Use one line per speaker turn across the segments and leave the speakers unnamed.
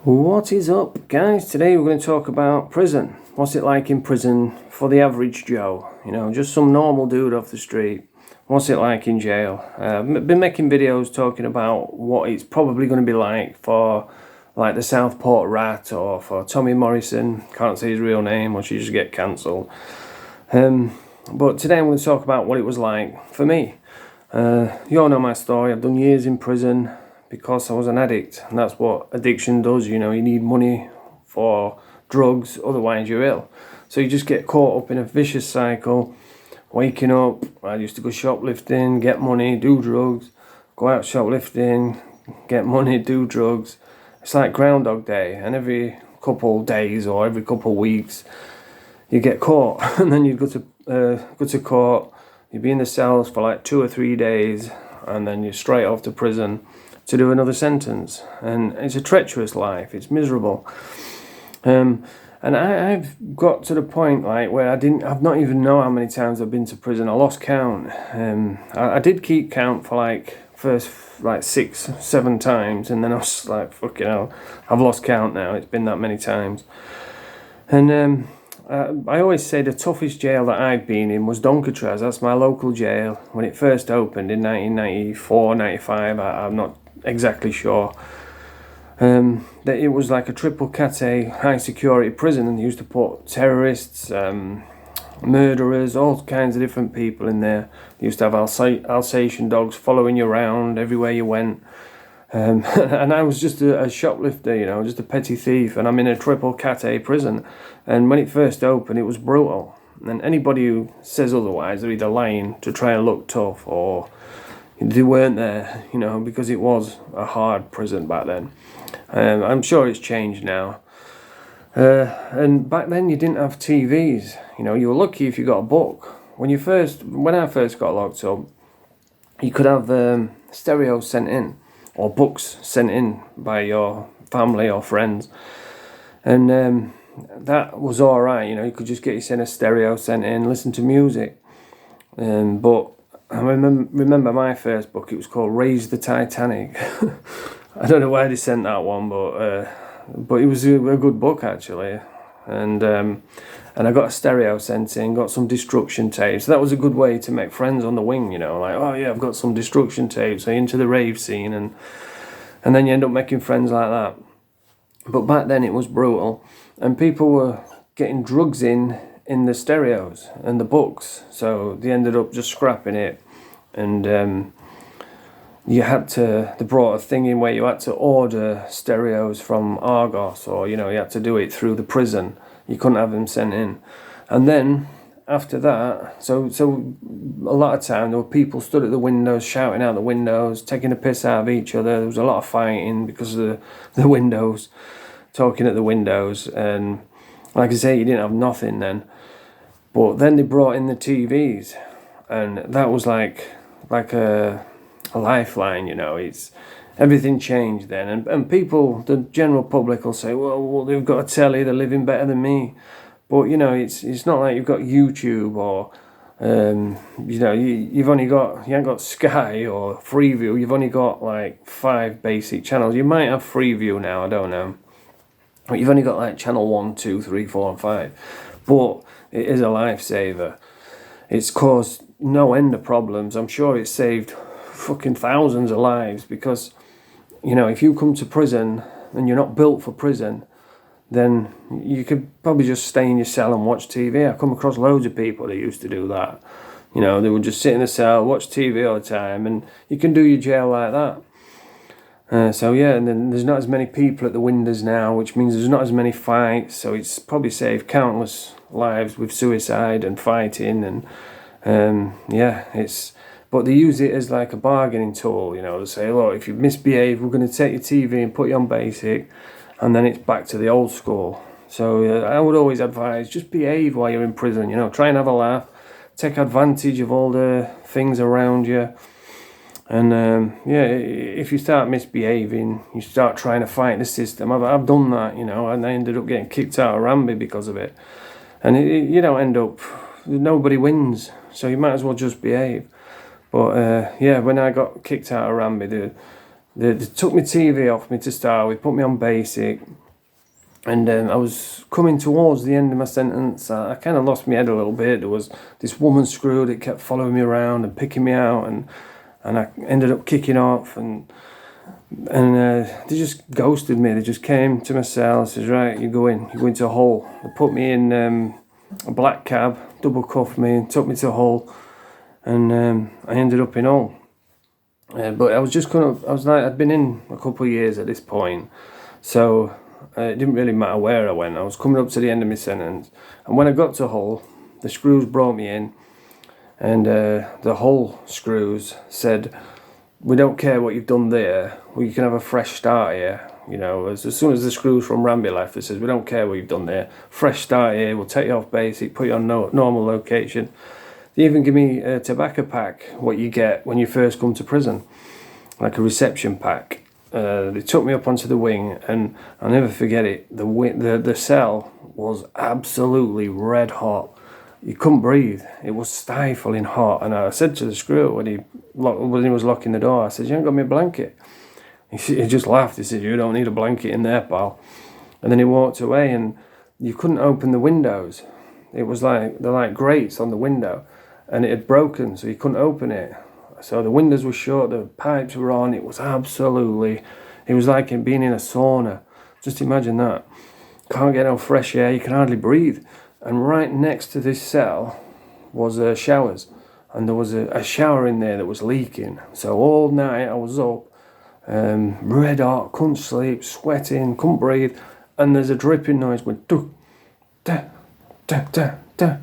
What is up, guys? Today we're going to talk about prison. What's it like in prison for the average Joe? You know, just some normal dude off the street. What's it like in jail? I've been making videos talking about what it's probably going to be like for like the Southport Rat or for Tommy Morrison. Can't say his real name or she just get cancelled. But today I'm going to talk about what it was like for me. You all know my story. I've done years in prison because I was an addict, and that's what addiction does. You know, you need money for drugs, otherwise you're ill. So you just get caught up in a vicious cycle. Waking up, I used to go shoplifting, get money, do drugs, go out shoplifting, get money, do drugs. It's like Groundhog Day, and every couple days or every couple weeks you get caught and then you go to court. You'd be in the cells for like 2 or 3 days, and then you're straight off to prison to do another sentence. And it's a treacherous life. It's miserable. And I've got to the point like where I've not even know how many times I've been to prison. I lost count. I did keep count for like first like 6-7 times, and then I was like, fucking hell, I've lost count now. It's been that many times. And I always say the toughest jail that I've been in was Doncaster. That's my local jail. When it first opened in 1994, 95, I'm not exactly sure. That it was like a triple cat A high security prison, and they used to put terrorists, murderers, all kinds of different people in there. They used to have Alsatian dogs following you around everywhere you went. And I was just a shoplifter, you know, just a petty thief, and I'm in a triple cat A prison. And when it first opened, it was brutal. And anybody who says otherwise, they're either lying to try and look tough, or they weren't there, you know, because it was a hard prison back then. I'm sure it's changed now. And back then you didn't have TVs. You know, you were lucky if you got a book. When I first got locked up, you could have stereo sent in, or books sent in by your family or friends, and that was all right. You know, you could just get your stereo sent in, listen to music. But I remember my first book. It was called Raise the Titanic. I don't know why they sent that one, but it was a good book actually. And I got a stereo sent in, got some Destruction tapes. That was a good way to make friends on the wing, you know, like, oh yeah, I've got some Destruction tapes, so into the rave scene, and then you end up making friends like that. But back then it was brutal, and people were getting drugs in the stereos and the books, so they ended up just scrapping it. And they brought a thing in where you had to order stereos from Argos, or, you know, you had to do it through the prison. You couldn't have them sent in. And then after that, so a lot of time there were people stood at the windows, shouting out the windows, taking the piss out of each other. There was a lot of fighting because of the windows, talking at the windows. And like I say, you didn't have nothing then. But then they brought in the TVs, and that was like a lifeline, you know. It's everything changed then, and people, the general public, will say, well, they've got a telly, they're living better than me. But you know, it's not like you've got YouTube, or you know, you ain't got Sky or Freeview. You've only got like 5 basic channels. You might have Freeview now, I don't know, but you've only got like channel 1, 2, 3, 4 and 5. But it is a lifesaver. It's caused no end of problems. I'm sure it's saved fucking thousands of lives, because, you know, if you come to prison and you're not built for prison, then you could probably just stay in your cell and watch TV. I come across loads of people that used to do that. You know, they would just sit in the cell, watch TV all the time, and you can do your jail like that. So yeah, and then there's not as many people at the windows now, which means there's not as many fights, so it's probably saved countless lives with suicide and fighting, and yeah, but they use it as like a bargaining tool, you know. They say, look, if you misbehave, we're going to take your TV and put you on basic, and then it's back to the old school. So I would always advise, just behave while you're in prison, you know, try and have a laugh, take advantage of all the things around you. And yeah, if you start misbehaving, you start trying to fight the system. I've done that, you know, and I ended up getting kicked out of Ramby because of it. And you don't end up, nobody wins, so you might as well just behave. But yeah, when I got kicked out of Ramby, They took my TV off me to start with, put me on basic, and I was coming towards the end of my sentence. I kind of lost my head a little bit. There was this woman screw that kept following me around and picking me out, and I ended up kicking off, and they just ghosted me. They just came to my cell and says, right, you go into Hull. They put me in a black cab, double cuffed me and took me to Hull, and I ended up in Hull. But I was just I'd been in a couple of years at this point, so it didn't really matter where I went. I was coming up to the end of my sentence, and when I got to Hull, the screws brought me in, and the Hull screws said, we don't care what you've done there, you can have a fresh start here. You know, as soon as the screws from Ramby left, it says, we don't care what you've done there, fresh start here, we'll take you off basic, put you on normal location. They even give me a tobacco pack, what you get when you first come to prison, like a reception pack. They took me up onto the wing, and I'll never forget it. The cell was absolutely red hot. You couldn't breathe. It was stifling hot. And I said to the screw when he was locking the door, I said, you ain't got me a blanket. He just laughed. He said, you don't need a blanket in there, pal. And then he walked away, and you couldn't open the windows. It was they're like grates on the window, and it had broken, so you couldn't open it. So the windows were shut, the pipes were on. It was like being in a sauna. Just imagine that. Can't get no fresh air, you can hardly breathe. And right next to this cell was showers, and there was a shower in there that was leaking. So all night I was up, red hot, couldn't sleep, sweating, couldn't breathe, and there's a dripping noise going duh, da, da, da, da,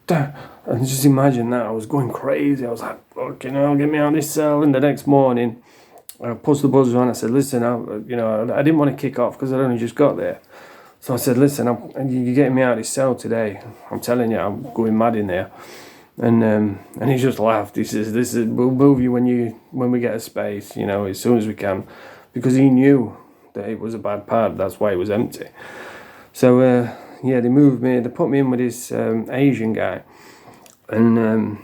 da. And just imagine that. I was going crazy. I was like, fucking hell, get me out of this cell. And the next morning, I pushed the buzzer on. I said, listen, I didn't want to kick off because I'd only just got there. So I said, listen, you're getting me out of this cell today. I'm telling you, I'm going mad in there. And he just laughed. He says, we'll move you when we get a space, as soon as we can. Because he knew that it was a bad pad. That's why it was empty. So, they moved me. They put me in with this Asian guy. And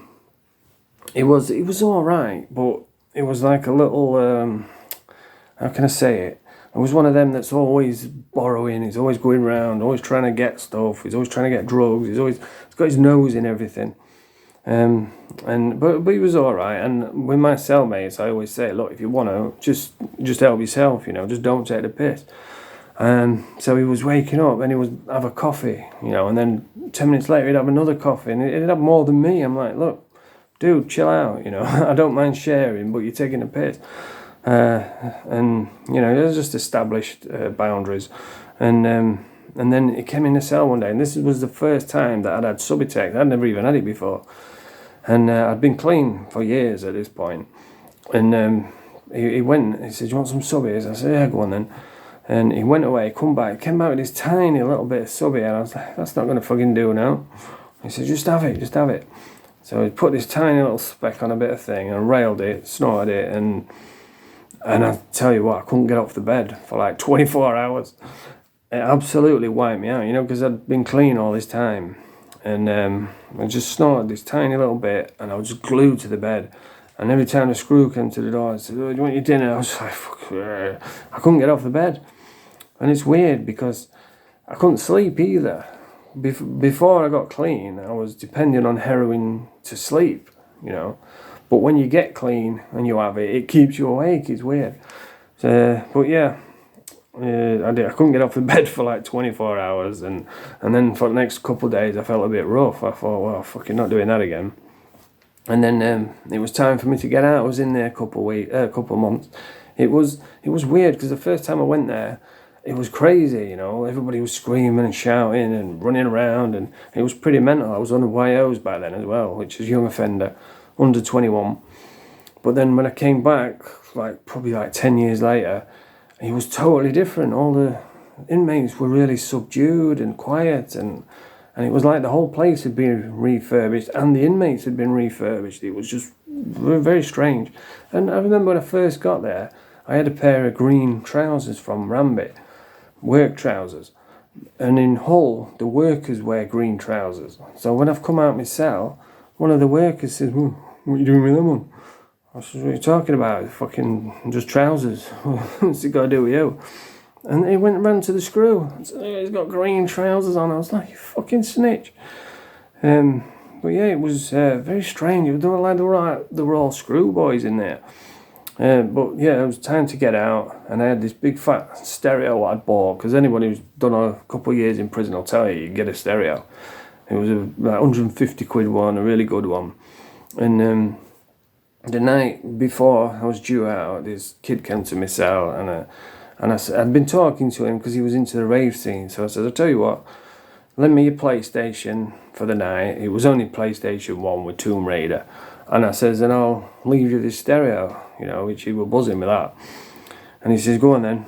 it was all right, but it was like a little, how can I say it? It was one of them that's always borrowing, he's always going around, always trying to get stuff, he's always trying to get drugs, he's got his nose in everything. But he was all right. And with my cellmates, I always say, look, if you want to, just help yourself, just don't take the piss. So he was waking up and he would have a coffee, and then 10 minutes later he'd have another coffee, and he'd have more than me. I'm like, look, dude, chill out, I don't mind sharing, but you're taking a piss. It was just established boundaries. And then he came in the cell one day, and this was the first time that I'd had Subutex. I'd never even had it before. And I'd been clean for years at this point. And he went, he said, you want some subbies? I said, yeah, go on then. And he went away, come back, came back with this tiny little bit of subby, and I was like, that's not going to fucking do now. He said, just have it. So he put this tiny little speck on a bit of thing and railed it, snorted it, and I tell you what, I couldn't get off the bed for like 24 hours. It absolutely wiped me out, because I'd been clean all this time. And I just snorted this tiny little bit, and I was just glued to the bed. And every time the screw came to the door, I said, oh, do you want your dinner? I was like, fuck, I couldn't get off the bed. And it's weird because I couldn't sleep either. Before I got clean, I was depending on heroin to sleep, But when you get clean and you have it, it keeps you awake. It's weird. But yeah, I couldn't get off the bed for like 24 hours. And then for the next couple of days, I felt a bit rough. I thought, well, fucking not doing that again. And then it was time for me to get out. I was in there a couple of months. It was weird because the first time I went there, it was crazy, Everybody was screaming and shouting and running around, and it was pretty mental. I was on the YOs back then as well, which is young offender, under 21. But then when I came back, probably 10 years later, it was totally different. All the inmates were really subdued and quiet, and it was like the whole place had been refurbished and the inmates had been refurbished. It was just very strange. And I remember when I first got there, I had a pair of green trousers from Ramby, work trousers. And in Hull, the workers wear green trousers. So when I've come out my cell, one of the workers says, well, what are you doing with them on? I said, what are you talking about? Fucking just trousers. What's it got to do with you? And he went and ran to the screw. He's got green trousers on. I was like, you fucking snitch. But yeah, it was very strange. They were all screw boys in there. But yeah, it was time to get out, and I had this big fat stereo I'd bought, because anybody who's done a couple of years in prison will tell you get a stereo. It was like 150 quid one, a really good one. And the night before I was due out, this kid came to my cell, and I'd been talking to him because he was into the rave scene. So I said, I'll tell you what, lend me your PlayStation for the night. It was only PlayStation 1 with Tomb Raider. And I says, and I'll leave you this stereo, you know, which he was buzzing with that. And he says, go on then.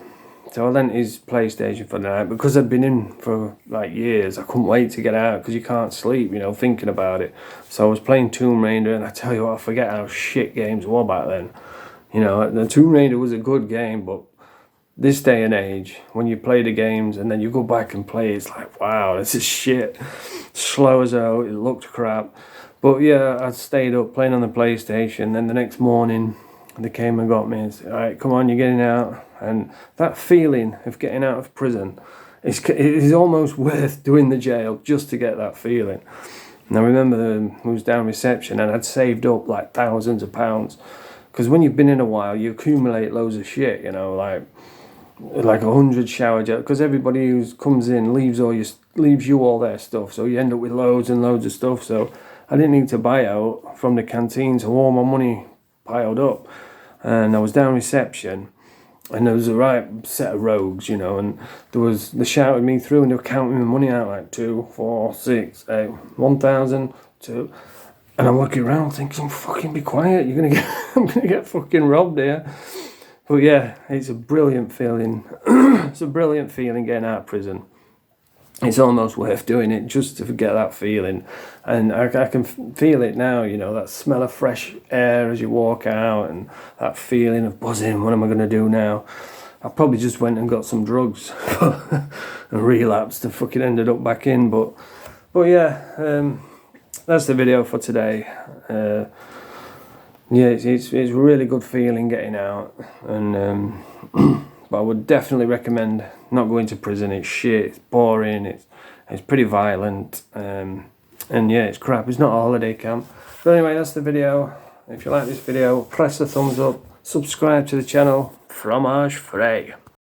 So I lent his PlayStation for the night. Because I'd been in for like years, I couldn't wait to get out, because you can't sleep, you know, thinking about it. So I was playing Tomb Raider, and I tell you what, I forget how shit games were back then. You know, the Tomb Raider was a good game, but this day and age, when you play the games and then you go back and play, it's like, wow, this is shit. Slow as hell, it looked crap. But yeah, I stayed up playing on the PlayStation. Then the next morning, they came and got me and said, all right, come on, you're getting out. And that feeling of getting out of prison, it is almost worth doing the jail just to get that feeling. And I remember I was down reception, and I'd saved up like thousands of pounds. Because when you've been in a while, you accumulate loads of shit, you know, like 100 shower gel, because everybody who comes in leaves you all their stuff, so you end up with loads and loads of stuff. So I didn't need to buy out from the canteen, so all my money piled up. And I was down reception, and there was a right set of rogues, you know, and they shouted me through, and they were counting my money out, like 2, 4, 6, 8, 1,000, 2. And I'm looking around thinking, fucking be quiet, I'm gonna get fucking robbed here. But yeah, it's a brilliant feeling. It's a brilliant feeling getting out of prison. It's almost worth doing it just to get that feeling. And I can feel it now, you know, that smell of fresh air as you walk out, and that feeling of buzzing, what am I going to do now? I probably just went and got some drugs and relapsed and fucking ended up back in. But yeah, that's the video for today. Yeah, it's a really good feeling getting out, and but I would definitely recommend not going to prison. It's shit, it's boring, it's pretty violent, and yeah, it's crap. It's not a holiday camp. But anyway, that's the video. If you like this video, press the thumbs up, subscribe to the channel. Fromage frais.